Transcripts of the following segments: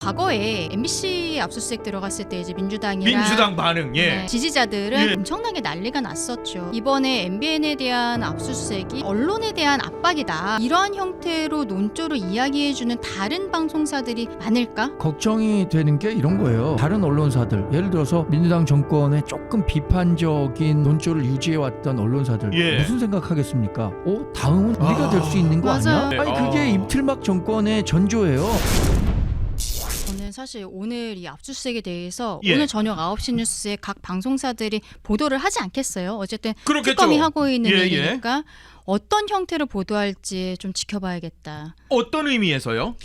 과거에 MBC 압수수색 들어갔을 때 이제 민주당이랑 민주당 반응, 예. 지지자들은 엄청나게 난리가 났었죠. 이번에 MBN에 대한 압수수색이 언론에 대한 압박이다. 이러한 형태로 논조로 이야기해주는 다른 방송사들이 많을까? 걱정이 되는 게 이런 거예요. 다른 언론사들, 예를 들어서 민주당 정권에 조금 비판적인 논조를 유지해왔던 언론사들 예. 무슨 생각하겠습니까? 다음은 우리가 될 수 있는 거 맞아요. 아니야? 아니 그게 입틀막 정권의 전조예요. 저는 사실 오늘 이 압수수색에 대해서 예. 오늘 저녁 9시 뉴스에 각 방송사들이 보도를 하지 않겠어요. 어쨌든 그렇겠죠. 특검이 하고 있는 예, 예. 일이니까 어떤 형태로 보도할지 좀 지켜봐야겠다. 어떤 의미에서요?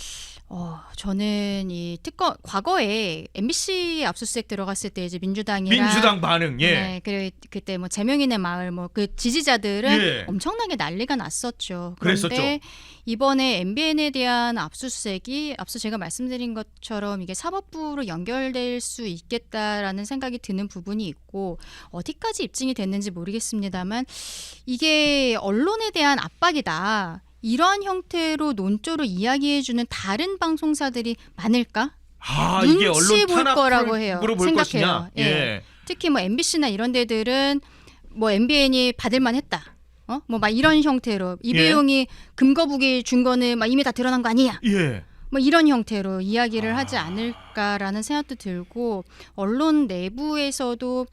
저는 이 특검 과거에 MBC 압수수색 들어갔을 때 이제 민주당이랑 민주당 반응, 예. 네, 그리고 그때 뭐 제명인의 마을 뭐 그 지지자들은 예. 엄청나게 난리가 났었죠. 그랬었죠. 그런데 이번에 MBN에 대한 압수수색이 앞서 제가 말씀드린 것처럼 이게 사법부로 연결될 수 있겠다라는 생각이 드는 부분이 있고 어디까지 입증이 됐는지 모르겠습니다만 이게 언론에 대한 압박이다. 이러한 형태로 논조로 이야기해주는 다른 방송사들이 많을까? 이게 눈치 언론 볼 거라고 탄압으로 해요. 볼 생각해요. 것이냐? 예. 특히 뭐 MBC나 이런 데들은 뭐 MBN이 받을만 했다. 뭐 막 이런 형태로 이배용이 금거북이 준 거는 막 이미 다 드러난 거 아니야. 예. 뭐 이런 형태로 이야기를 하지 않을까라는 생각도 들고 언론 내부에서도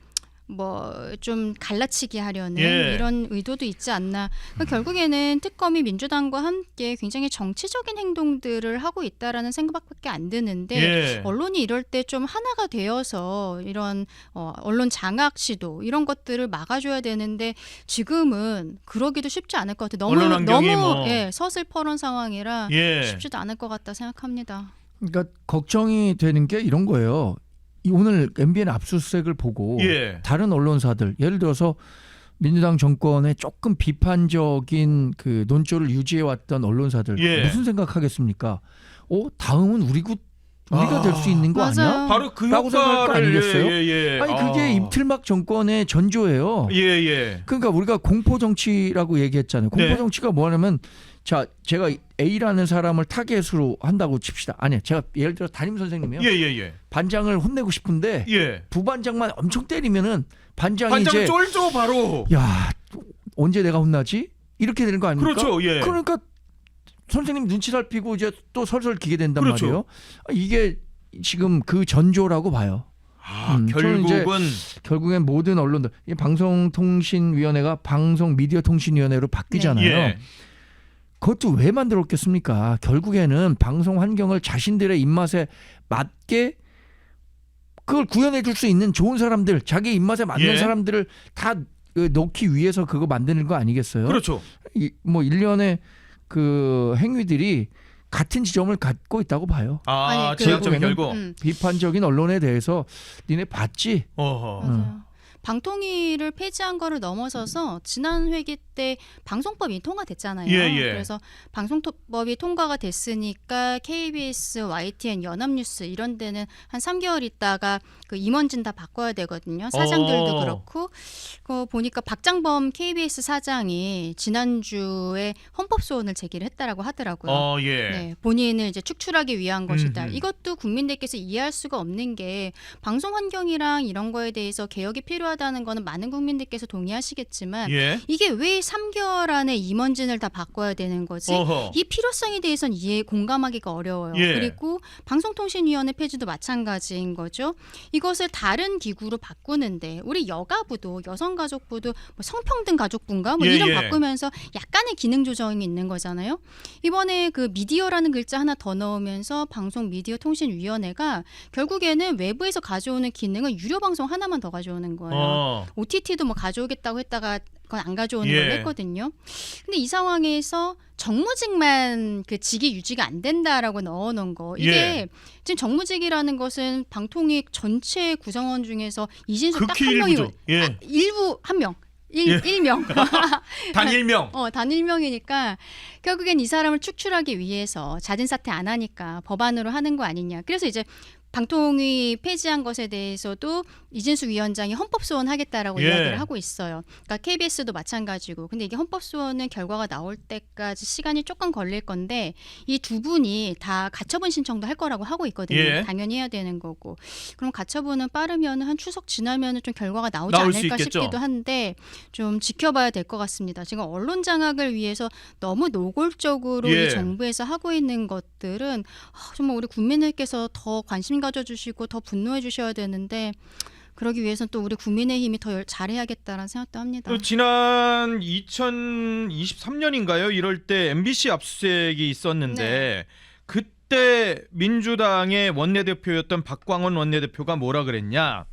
뭐 좀 갈라치기 하려는 예. 이런 의도도 있지 않나. 그러니까 결국에는 특검이 민주당과 함께 굉장히 정치적인 행동들을 하고 있다라는 생각밖에 안 드는데 예. 언론이 이럴 때 좀 하나가 되어서 이런 언론 장악 시도 이런 것들을 막아줘야 되는데 지금은 그러기도 쉽지 않을 것 같아요. 언론 환경이 뭐. 서슬퍼런 상황이라 예. 쉽지도 않을 것 같다 생각합니다. 그러니까 걱정이 되는 게 이런 거예요. 오늘 MBN 압수수색을 보고 예. 다른 언론사들, 예를 들어서 민주당 정권에 조금 비판적인 그 논조를 유지해왔던 언론사들 예. 무슨 생각하겠습니까? 다음은 우리가 될 수 있는 거 맞아요. 아니야? 바로 그 라고 생각할 거 효과를 아니겠어요? 예. 아니 그게 입틀막 정권의 전조예요. 예. 그러니까 우리가 공포 정치라고 얘기했잖아요. 공포 네. 정치가 뭐냐면 자 제가 A라는 사람을 타겟으로 한다고 칩시다. 아니 제가 예를 들어 담임 선생님이요. 예. 반장을 혼내고 싶은데 예. 부반장만 엄청 때리면은 반장이 반장 이제 쫄죠 바로. 야 언제 내가 혼나지? 이렇게 되는 거 아닙니까? 그렇죠. 예. 그러니까 선생님 눈치 살피고 이제 또 설설 기게 된단 그렇죠. 말이에요. 이게 지금 그 전조라고 봐요. 저는 이제 결국엔 모든 언론들 이 방송통신위원회가 방송미디어통신위원회로 바뀌잖아요. 예. 그것도 왜 만들었겠습니까? 결국에는 방송 환경을 자신들의 입맛에 맞게 그걸 구현해 줄 수 있는 좋은 사람들, 자기 입맛에 맞는 예. 사람들을 다 넣기 위해서 그거 만드는 거 아니겠어요? 그렇죠. 뭐 일련의 그 행위들이 같은 지점을 갖고 있다고 봐요. 아니, 지향점이 결국에는 결국. 비판적인 언론에 대해서 니네 봤지? 어허. 맞아요. 방통위를 폐지한 거를 넘어서서 지난 회기 때 방송법이 통과됐잖아요. 예. 그래서 방송법이 통과가 됐으니까 KBS, YTN, 연합뉴스 이런 데는 한 3개월 있다가 그 임원진 다 바꿔야 되거든요. 사장들도 그렇고 보니까 박장범 KBS 사장이 지난주에 헌법소원을 제기를 했다라고 하더라고요. 예. 네, 본인을 이제 축출하기 위한 것이다. 이것도 국민들께서 이해할 수가 없는 게 방송 환경이랑 이런 거에 대해서 개혁이 필요하다는 거는 많은 국민들께서 동의하시겠지만 예. 이게 왜 3개월 안에 임원진을 다 바꿔야 되는 거지? 어허. 이 필요성에 대해서는 공감하기가 어려워요. 예. 그리고 방송통신위원회 폐지도 마찬가지인 거죠. 이것을 다른 기구로 바꾸는데 우리 여가부도 여성가족부도 뭐 성평등 가족부인가 뭐 예, 이름 예. 바꾸면서 약간의 기능 조정이 있는 거잖아요. 이번에 그 미디어라는 글자 하나 더 넣으면서 방송미디어통신위원회가 결국에는 외부에서 가져오는 기능은 유료 방송 하나만 더 가져오는 거예요. OTT도 뭐 가져오겠다고 했다가 그건 안 가져오는 예. 걸로 했거든요. 근데 이 상황에서 정무직만 그 직이 유지가 안 된다라고 넣어놓은 거. 이게 예. 지금 정무직이라는 것은 방통위 전체 구성원 중에서 이진수 딱 극히 한 명이고 일부죠. 예. 일부 한 명. 예. 일명 단 1명. 단 1명이니까 결국엔 이 사람을 축출하기 위해서 자진 사퇴 안 하니까 법안으로 하는 거 아니냐. 그래서 이제 방통위 폐지한 것에 대해서도 이진숙 위원장이 헌법소원하겠다라고 예. 이야기를 하고 있어요. 그러니까 KBS도 마찬가지고. 근데 이게 헌법소원은 결과가 나올 때까지 시간이 조금 걸릴 건데 이 두 분이 다 가처분 신청도 할 거라고 하고 있거든요. 예. 당연히 해야 되는 거고. 그럼 가처분은 빠르면 한 추석 지나면 좀 결과가 나오지 나올 수 않을까 있겠죠. 싶기도 한데 좀 지켜봐야 될 것 같습니다. 지금 언론 장악을 위해서 너무 노골적으로 예. 이 정부에서 하고 있는 것들은 정말 우리 국민들께서 더 관심 가져주시고 더 분노해 주셔야 되는데 그러기 위해서는 또 우리 국민의힘이 더 잘해야겠다라는 생각도 합니다. 또 지난 2023년인가요? 이럴 때 MBC 압수수색이 있었는데 그때 민주당의 원내대표였던 박광원 원내대표가 뭐라 그랬냐?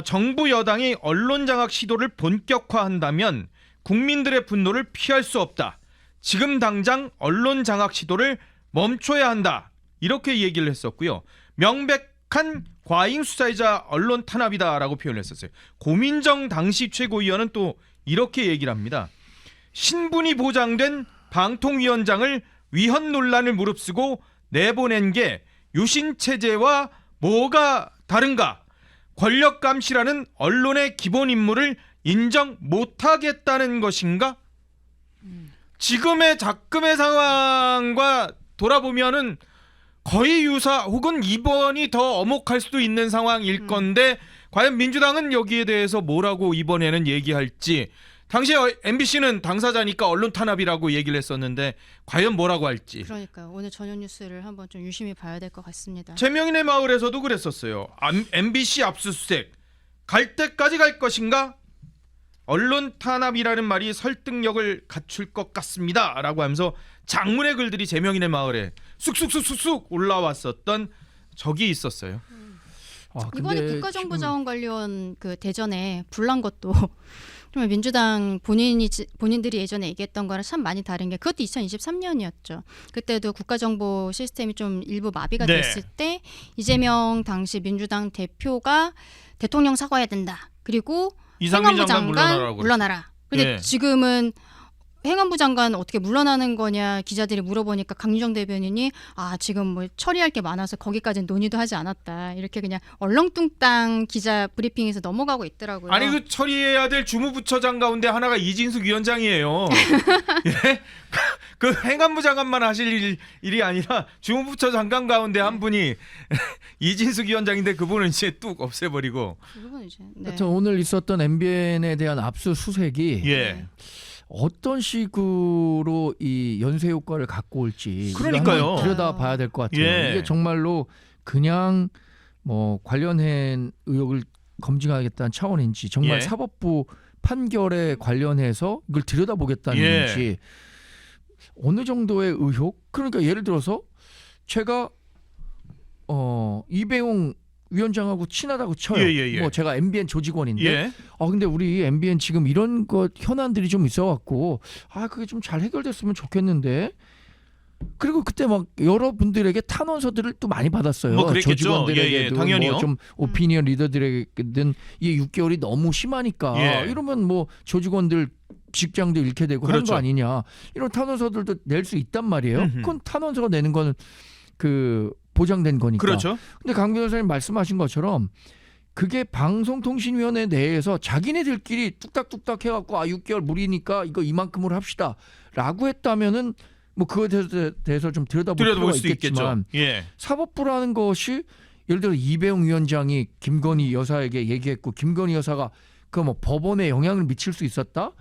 정부 여당이 언론 장악 시도를 본격화한다면 국민들의 분노를 피할 수 없다. 지금 당장 언론 장악 시도를 멈춰야 한다. 이렇게 얘기를 했었고요. 명백한 과잉 수사이자 언론 탄압이다라고 표현을 했었어요. 고민정 당시 최고위원은 또 이렇게 얘기를 합니다. 신분이 보장된 방통위원장을 위헌 논란을 무릅쓰고 내보낸 게 유신 체제와 뭐가 다른가? 권력 감시라는 언론의 기본 임무를 인정 못하겠다는 것인가? 지금의 작금의 상황과 돌아보면은 거의 유사 혹은 이번이 더 엄혹할 수도 있는 상황일 건데 과연 민주당은 여기에 대해서 뭐라고 이번에는 얘기할지. 당시에 MBC는 당사자니까 언론 탄압이라고 얘기를 했었는데 과연 뭐라고 할지. 그러니까요. 오늘 저녁 뉴스를 한번 좀 유심히 봐야 될 것 같습니다. 제명인의 마을에서도 그랬었어요. MBC 압수수색 갈 때까지 갈 것인가? 언론 탄압이라는 말이 설득력을 갖출 것 같습니다라고 하면서 장문의 글들이 제명인의 마을에 쑥쑥쑥쑥 올라왔었던 적이 있었어요. 이번에 근데 국가정보자원관련 그 대전에 불난 것도 정말 민주당 본인들이 예전에 얘기했던 거랑 참 많이 다른 게 그것도 2023년이었죠. 그때도 국가정보 시스템이 좀 일부 마비가 네. 됐을 때 이재명 당시 민주당 대표가 대통령 사과해야 된다. 그리고 이상민 행안부 장관 물러나라고 물러나라. 근데 예. 지금은 행안부 장관 어떻게 물러나는 거냐 기자들이 물어보니까 강유정 대변인이 지금 뭐 처리할 게 많아서 거기까지는 논의도 하지 않았다. 이렇게 그냥 얼렁뚱땅 기자 브리핑에서 넘어가고 있더라고요. 아니 그 처리해야 될 주무부처장 가운데 하나가 이진숙 위원장이에요. 예? 그 행안부 장관만 하실 일이 아니라 주무부처 장관 가운데 한 분이 이진숙 위원장인데 그분은 이제 뚝 없애버리고. 그건 이제 하여튼 오늘 있었던 MBN에 대한 압수수색이 예. 어떤 식으로 이 연쇄 효과를 갖고 올지 이거 그러니까요. 한번 들여다봐야 될 것 같아요. 예. 이게 정말로 그냥 뭐 관련한 의혹을 검증하겠다는 차원인지 정말 예. 사법부 판결에 관련해서 이걸 들여다보겠다는 예. 건지 어느 정도의 의혹? 그러니까 예를 들어서 제가 이배용 위원장하고 친하다고 쳐요. 예. 뭐 제가 MBN 조직원인데 예. 근데 우리 MBN 지금 이런 것 현안들이 좀 있어갖고 그게 좀 잘 해결됐으면 좋겠는데 그리고 그때 막 여러분들에게 탄원서들을 또 많이 받았어요. 뭐 그랬겠죠. 조직원들에게도 예, 당연히요. 뭐 좀 오피니언 리더들에게든 이게 6개월이 너무 심하니까 예. 이러면 뭐 조직원들 직장도 잃게 되고 하는 그렇죠. 거 아니냐. 이런 탄원서들도 낼 수 있단 말이에요. 음흠. 그건 탄원서가 내는 거는 그 보장된 거니까. 그렇죠. 근데 강 변호사님 말씀하신 것처럼 그게 방송통신위원회 내에서 자기네들끼리 뚝딱뚝딱 해갖고 6개월 무리니까 이거 이만큼으로 합시다라고 했다면은 뭐 그거에 대해서 좀 들여다볼 필요가 수 있겠지만 있겠죠. 예. 사법부라는 것이 예를 들어 이배용 위원장이 김건희 여사에게 얘기했고 김건희 여사가 그 뭐 법원에 영향을 미칠 수 있었다?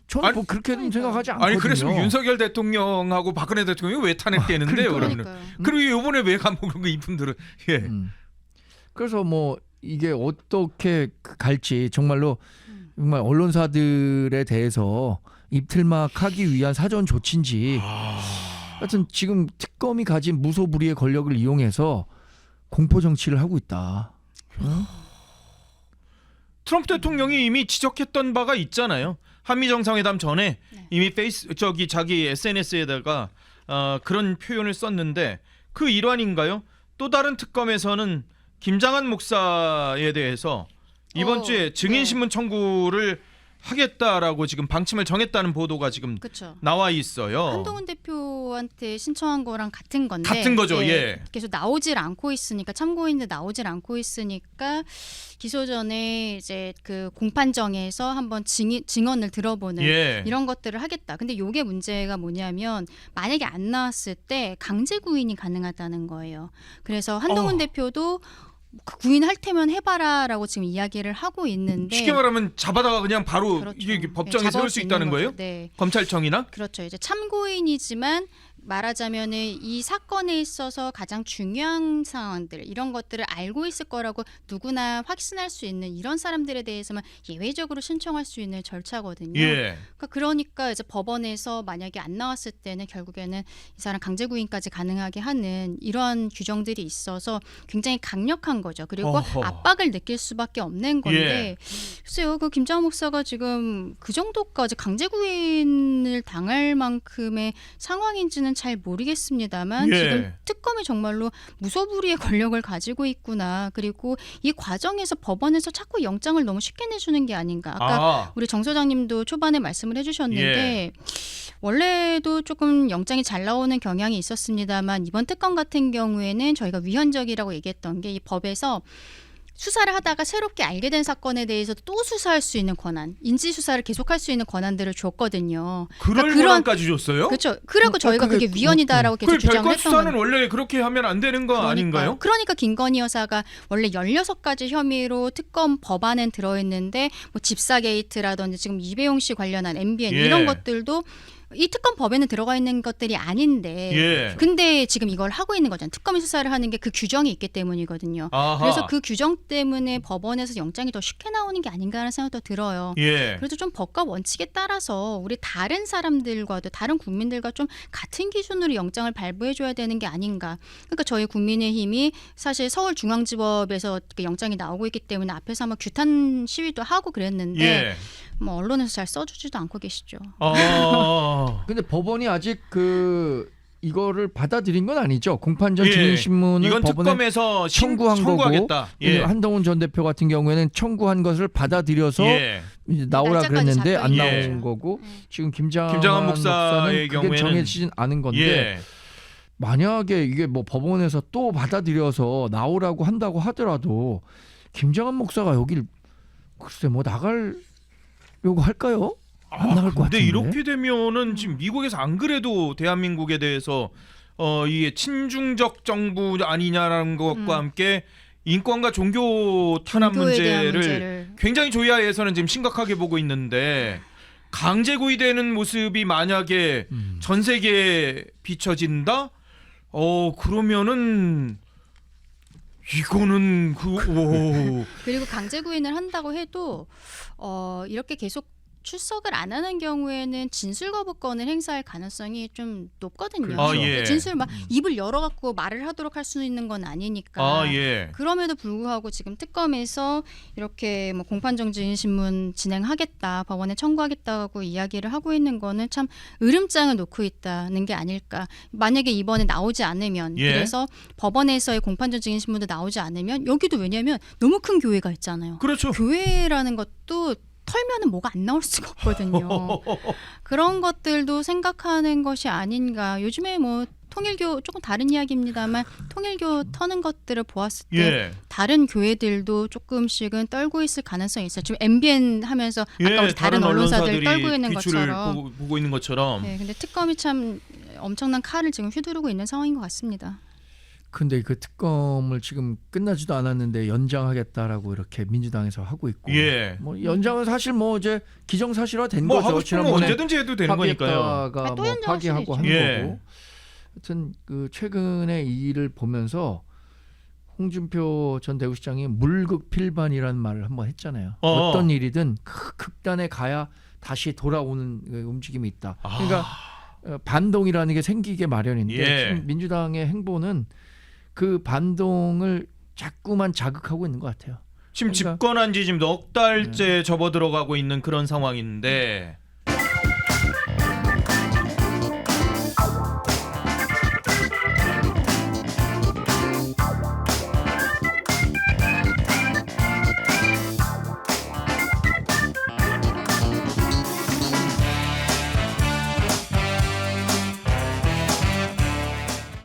저는 뭐 그렇게는 생각하지 않거든요. 아니 그래서 윤석열 대통령하고 박근혜 대통령이 왜 탄핵되는데요? 그러면 그러니까요. 그리고 이번에 왜 감옥을 이분들은 예. 그래서 뭐 이게 어떻게 갈지 정말 언론사들에 대해서 입틀막하기 위한 사전 조치인지 하여튼 지금 특검이 가진 무소불위의 권력을 이용해서 공포 정치를 하고 있다. 트럼프 대통령이 이미 지적했던 바가 있잖아요. 한미 정상회담 전에 이미 자기 SNS에다가 그런 표현을 썼는데 그 일환인가요? 또 다른 특검에서는 김장한 목사에 대해서 이번 주에 증인신문 청구를 하겠다라고 지금 방침을 정했다는 보도가 지금 그렇죠. 나와 있어요. 한동훈 대표한테 신청한 거랑 같은 건데 같은 거죠. 예. 계속 나오질 않고 있으니까 참고인데 나오질 않고 있으니까 기소 전에 이제 그 공판정에서 한번 증언을 들어보는 예. 이런 것들을 하겠다. 근데 요게 문제가 뭐냐면 만약에 안 나왔을 때 강제 구인이 가능하다는 거예요. 그래서 한동훈 대표도 그 구인할 테면 해봐라라고 지금 이야기를 하고 있는데 쉽게 말하면 잡아다가 그냥 바로 그렇죠. 이게 법정에 네, 세울 수 있다는 있는 거예요? 거죠. 네. 검찰청이나? 그렇죠. 이제 참고인이지만 말하자면은 이 사건에 있어서 가장 중요한 상황들 이런 것들을 알고 있을 거라고 누구나 확신할 수 있는 이런 사람들에 대해서만 예외적으로 신청할 수 있는 절차거든요. 예. 그러니까 이제 법원에서 만약에 안 나왔을 때는 결국에는 이 사람 강제 구인까지 가능하게 하는 이런 규정들이 있어서 굉장히 강력한 거죠. 그리고 어허. 압박을 느낄 수밖에 없는 건데 예. 글쎄요, 그 김장한 목사가 지금 그 정도까지 강제 구인을 당할 만큼의 상황인지는 잘 모르겠습니다만 예. 지금 특검이 정말로 무소불위의 권력을 가지고 있구나. 그리고 이 과정에서 법원에서 자꾸 영장을 너무 쉽게 내주는 게 아닌가. 아까 우리 정 소장님도 초반에 말씀을 해주셨는데 원래도 조금 영장이 잘 나오는 경향이 있었습니다만 이번 특검 같은 경우에는 저희가 위헌적이라고 얘기했던 게 이 법에서 수사를 하다가 새롭게 알게 된 사건에 대해서 또 수사할 수 있는 권한, 인지 수사를 계속할 수 있는 권한들을 줬거든요. 그럴 그러니까 권한까지 줬어요? 그렇죠. 그래고 저희가 그게 그게 위헌이다라고 계속 그 주장을 별건 했던 수사는 건데. 원래 그렇게 하면 안 되는 거 아닌가요? 그러니까 김건희 여사가 원래 16가지 혐의로 특검 법안엔 들어있는데 뭐 집사 게이트라든지 지금 이배용 씨 관련한 MBN 예. 이런 것들도 이 특검 법에는 들어가 있는 것들이 아닌데 예. 근데 지금 이걸 하고 있는 거잖아요. 특검이 수사를 하는 게 그 규정이 있기 때문이거든요. 아하. 그래서 그 규정 때문에 법원에서 영장이 더 쉽게 나오는 게 아닌가라는 생각도 들어요. 예. 그래도 좀 법과 원칙에 따라서 우리 다른 사람들과도 다른 국민들과 좀 같은 기준으로 영장을 발부해줘야 되는 게 아닌가. 그러니까 저희 국민의힘이 사실 서울중앙지법에서 그 영장이 나오고 있기 때문에 앞에서 한번 규탄 시위도 하고 그랬는데 예. 뭐 언론에서 잘 써주지도 않고 계시죠. 근데 법원이 아직 이거를 받아들인 건 아니죠. 공판전 예. 증인신문을 이건 법원에 특검에서 청구한 청구하겠다. 거고 예. 한동훈 전 대표 같은 경우에는 청구한 것을 받아들여서 예. 이제 나오라 날짜까지 그랬는데 안 잡혀 나온 있죠. 거고 음. 지금 김장한 김장한 목사의 목사는 그게 경우에는- 정해지진 않은 건데 예. 만약에 이게 뭐 법원에서 또 받아들여서 나오라고 한다고 하더라도 김장한 목사가 여길 글쎄 뭐 나가려고 할까요? 안 나갈 것 근데 같은데. 이렇게 되면은 지금 미국에서 안 그래도 대한민국에 대해서 이게 친중적 정부 아니냐라는 것과 함께 인권과 종교 탄압 종교에 대한 문제를 굉장히 조야에서는 지금 심각하게 보고 있는데 강제 구이되는 모습이 만약에 전 세계에 비춰진다? 그러면은 이거는 그리고 강제 구인을 한다고 해도 이렇게 계속 출석을 안 하는 경우에는 진술 거부권을 행사할 가능성이 좀 높거든요. 그렇죠. 예. 진술 막 입을 열어갖고 말을 하도록 할 수 있는 건 아니니까. 예. 그럼에도 불구하고 지금 특검에서 이렇게 뭐 공판정 증인신문 진행하겠다, 법원에 청구하겠다고 이야기를 하고 있는 거는 참 으름장을 놓고 있다는 게 아닐까. 만약에 이번에 나오지 않으면 예. 그래서 법원에서의 공판정 증인신문도 나오지 않으면 여기도 왜냐하면 너무 큰 교회가 있잖아요. 그렇죠. 교회라는 것도 털면은 뭐가 안 나올 수가 없거든요. 그런 것들도 생각하는 것이 아닌가. 요즘에 뭐 통일교 조금 다른 이야기입니다만 통일교 터는 것들을 보았을 때 예. 다른 교회들도 조금씩은 떨고 있을 가능성이 있어요. 지금 MBN 하면서 아까 우리 다른 언론사들 떨고 있는 비추를 것처럼. 보고 있는 것처럼. 네, 근데 특검이 참 엄청난 칼을 지금 휘두르고 있는 상황인 것 같습니다. 근데 그 특검을 지금 끝나지도 않았는데 연장하겠다라고 이렇게 민주당에서 하고 있고 예. 뭐 연장은 사실 뭐 이제 기정사실화된 뭐 거죠. 하고 싶으면 지난번에 언제든지 해도 되는 거니까요. 합의했다가 또 뭐 연장할 파기하고 수도 한 있죠. 예. 거고. 하여튼 그 최근에 이 일을 보면서 홍준표 전 대구시장이 물극필반이라는 말을 한번 했잖아요. 어떤 일이든 극단에 가야 다시 돌아오는 움직임이 있다. 그러니까 반동이라는 게 생기게 마련인데 예. 지금 민주당의 행보는 그 반동을 자꾸만 자극하고 있는 것 같아요. 지금 그러니까- 집권한 지 지금 넉 달째 접어들어가고 있는 그런 상황인데